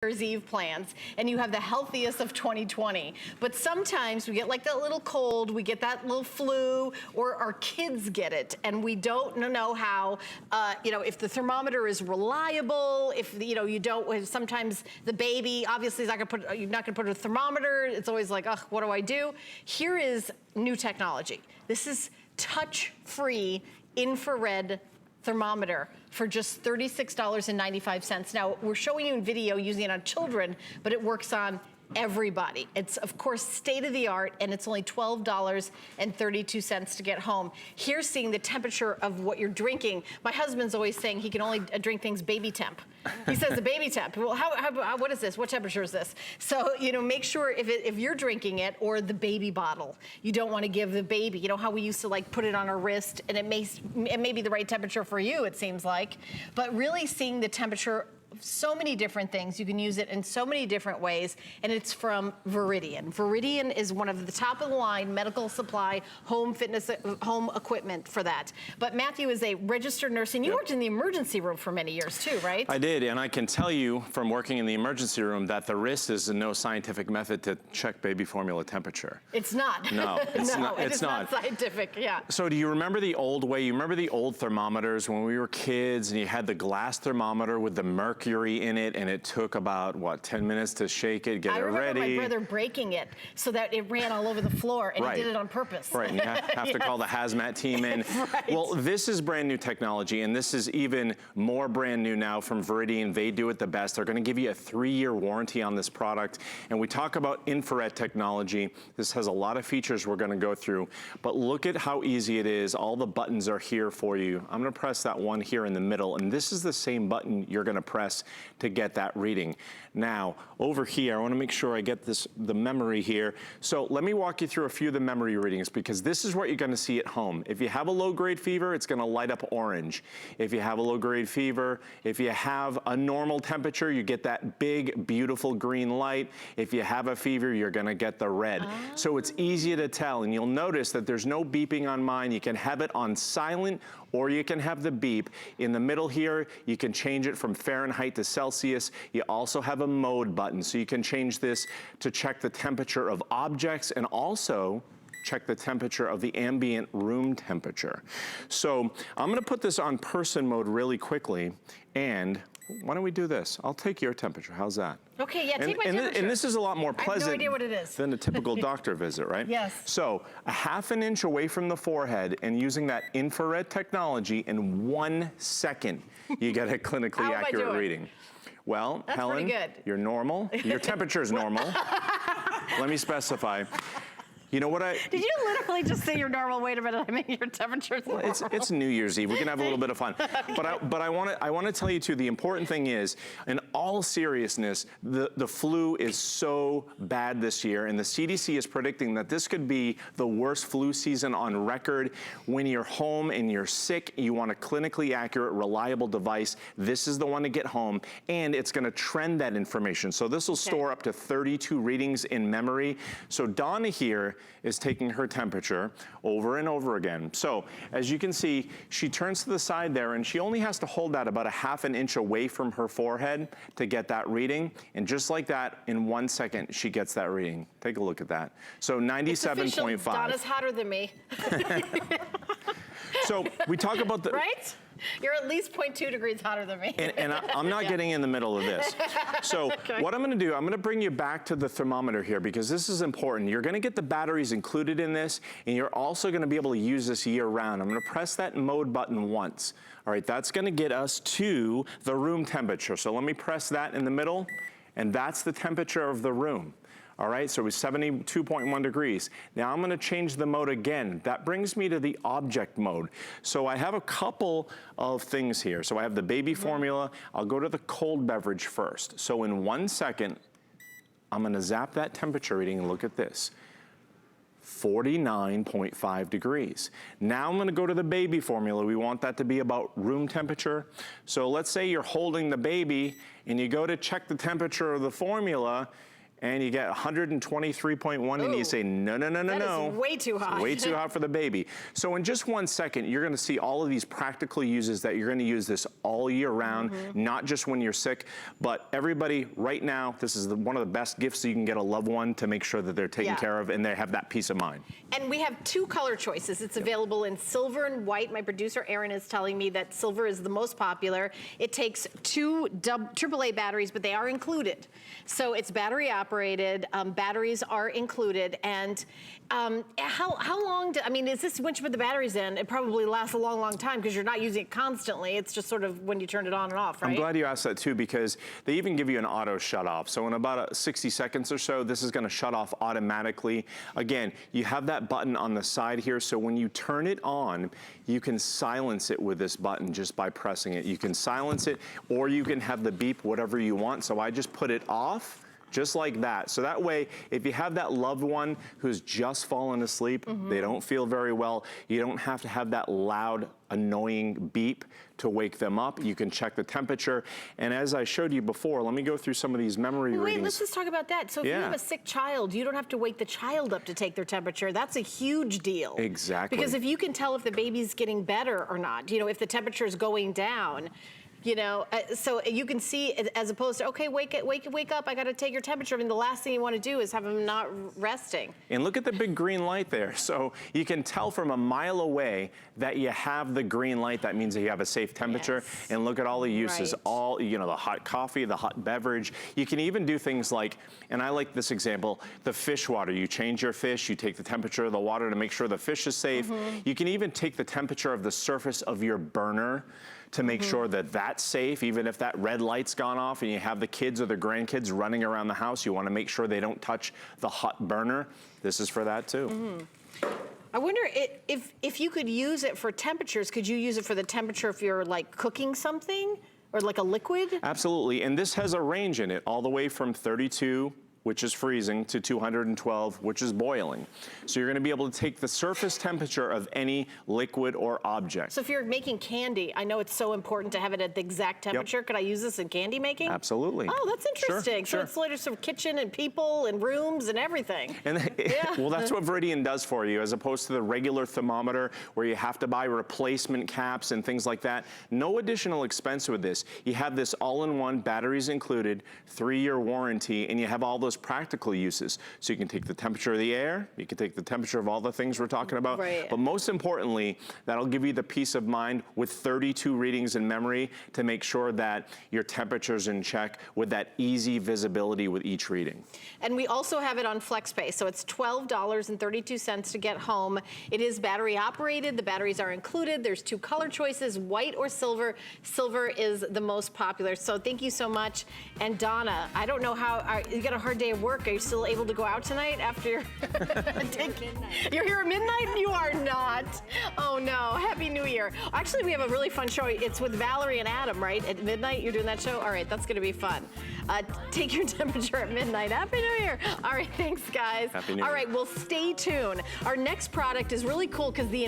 Year's Eve plans, and you have the healthiest of 2020. But sometimes we get like that little cold, we get that little flu, or our kids get it, and we don't know how, if the thermometer is reliable, if, you don't, sometimes the baby, obviously is you're not gonna put a thermometer, it's always like, ugh, what do I do? Here is new technology. This is touch-free infrared thermometer for just $36.95. Now, we're showing you in video using it on children, but it works on everybody. It's, of course, state-of-the-art, and it's only $12.32 to get home. Here's seeing the temperature of what you're drinking. My husband's always saying he can only drink things baby temp. He says the baby temp. Well, what is this? What temperature is this? So, make sure if you're drinking it, or the baby bottle, you don't want to give the baby, how we used to like put it on our wrist, and it may be the right temperature for you, it seems like, but really seeing the temperature, so many different things. You can use it in so many different ways, and it's from Veridian. Veridian is one of the top of the line medical supply, home fitness, home equipment for that. But Matthew is a registered nurse, and you worked in the emergency room for many years too, right? I did, and I can tell you from working in the emergency room that the wrist is no scientific method to check baby formula temperature. It's not. No, it's not. It's not scientific, yeah. So do you remember the old way? You remember the old thermometers when we were kids, and you had the glass thermometer with the mercury in it, and it took about, what, 10 minutes to shake it, get it ready? I remember my brother breaking it so that it ran all over the floor, and he did it on purpose. Right, and you have to call the hazmat team in. Right. Well, this is brand new technology, and this is even more brand new now from Veridian. They do it the best. They're gonna give you a 3-year warranty on this product, and we talk about infrared technology. This has a lot of features we're gonna go through, but look at how easy it is. All the buttons are here for you. I'm gonna press that one here in the middle, and this is the same button you're gonna press to get that reading. Now, over here, I wanna make sure I get the memory here. So let me walk you through a few of the memory readings, because this is what you're gonna see at home. If you have a low-grade fever, it's gonna light up orange. If you have a low-grade fever, if you have a normal temperature, you get that big, beautiful green light. If you have a fever, you're gonna get the red. So it's easy to tell, and you'll notice that there's no beeping on mine. You can have it on silent, or you can have the beep. In the middle here, you can change it from Fahrenheit to Celsius. You also have a mode button, so you can change this to check the temperature of objects, and also check the temperature of the ambient room temperature. So I'm gonna put this on person mode really quickly, and why don't we do this? I'll take your temperature, how's that? Okay, yeah, take my temperature. And this is a lot more pleasant. I have no idea what it is. Than a typical doctor visit, right? Yes. So a ½ an inch away from the forehead, and using that infrared technology, in 1 second, you get a clinically accurate reading. Well, that's Helen, pretty good. You're normal. Your temperature is normal. Let me specify. You know what Did you literally just say you're normal? Wait a minute, I mean your temperature's normal. It's New Year's Eve. We can have a little bit of fun. Okay. But I want to tell you too, the important thing is, in all seriousness, the flu is so bad this year, and the CDC is predicting that this could be the worst flu season on record. When you're home and you're sick, you want a clinically accurate, reliable device. This is the one to get home, and it's going to trend that information. So this will store up to 32 readings in memory. So Donna here is taking her temperature over and over again. So as you can see, she turns to the side there, and she only has to hold that about a ½ an inch away from her forehead to get that reading. And just like that, in 1 second, she gets that reading. Take a look at that. So 97.5. Donna's hotter than me. So we talk about the... Right? You're at least 0.2 degrees hotter than me. And I'm not getting in the middle of this. So what I'm gonna do, I'm gonna bring you back to the thermometer here, because this is important. You're gonna get the batteries included in this, and you're also gonna be able to use this year round. I'm gonna press that mode button once. All right, that's gonna get us to the room temperature. So let me press that in the middle, and that's the temperature of the room. All right, so it was 72.1 degrees. Now I'm gonna change the mode again. That brings me to the object mode. So I have a couple of things here. So I have the baby formula. I'll go to the cold beverage first. So in 1 second, I'm gonna zap that temperature reading, and look at this. 49.5 degrees. Now I'm gonna go to the baby formula. We want that to be about room temperature. So let's say you're holding the baby, and you go to check the temperature of the formula, and you get 123.1 and you say, no, no, no, no, no. That is way too hot. It's way too hot for the baby. So in just 1 second, you're gonna see all of these practical uses that you're gonna use this all year round, not just when you're sick, but everybody right now, this is one of the best gifts you can get a loved one to make sure that they're taken care of and they have that peace of mind. And we have 2 color choices. It's available in silver and white. My producer Erin is telling me that silver is the most popular. It takes 2 AAA batteries, but they are included. So it's battery operated, batteries are included, and how long, I mean, is this, once you put the batteries in, it probably lasts a long, long time because you're not using it constantly. It's just sort of when you turn it on and off, right? I'm glad you asked that too, because they even give you an auto shut off. So in about 60 seconds or so, this is gonna shut off automatically. Again, you have that button on the side here, so when you turn it on, you can silence it with this button just by pressing it. You can silence it, or you can have the beep, whatever you want. So I just put it off, just like that. So that way, if you have that loved one who's just fallen asleep, they don't feel very well, you don't have to have that loud, annoying beep to wake them up. You can check the temperature. And as I showed you before, let me go through some of these memory readings. Wait, let's just talk about that. So if you have a sick child, you don't have to wake the child up to take their temperature. That's a huge deal. Exactly. Because if you can tell if the baby's getting better or not, you know, if the temperature is going down, you know, so you can see, as opposed to, okay, wake up, I gotta take your temperature. I mean, the last thing you wanna do is have them not resting. And look at the big green light there. So you can tell from a mile away that you have the green light. That means that you have a safe temperature. Yes. And look at all the uses, all, you know, the hot coffee, the hot beverage. You can even do things like, and I like this example, the fish water. You change your fish, you take the temperature of the water to make sure the fish is safe. You can even take the temperature of the surface of your burner to make sure that that's safe. Even if that red light's gone off and you have the kids or the grandkids running around the house, you wanna make sure they don't touch the hot burner. This is for that too. I wonder if you could use it for temperatures, could you use it for the temperature if you're like cooking something or like a liquid? Absolutely, and this has a range in it, all the way from 32, which is freezing, to 212, which is boiling. So you're gonna be able to take the surface temperature of any liquid or object. So if you're making candy, I know it's so important to have it at the exact temperature. Could I use this in candy making? Absolutely. Oh, that's interesting. Sure. So it's later sort of kitchen and people and rooms and everything. And well, that's what Veridian does for you, as opposed to the regular thermometer where you have to buy replacement caps and things like that. No additional expense with this. You have this all-in-one, batteries included, 3-year warranty, and you have all those practical uses. So you can take the temperature of the air, you can take the temperature of all the things we're talking about, but most importantly, that'll give you the peace of mind with 32 readings in memory to make sure that your temperature's in check with that easy visibility with each reading. And we also have it on FlexPay, so it's $12.32 to get home. It is battery operated, the batteries are included. There's 2 color choices, white or silver. Silver is the most popular. So thank you so much. And Donna, I don't know how, you got a hard day of work. Are you still able to go out tonight after your You're here at midnight? You are not. Oh no, Happy New Year. Actually, we have a really fun show. It's with Valerie and Adam, right? At midnight, you're doing that show? All right, that's gonna be fun. Take your temperature at midnight. Happy New Year. All right, thanks guys. Happy New Year. All right, well, stay tuned. Our next product is really cool because the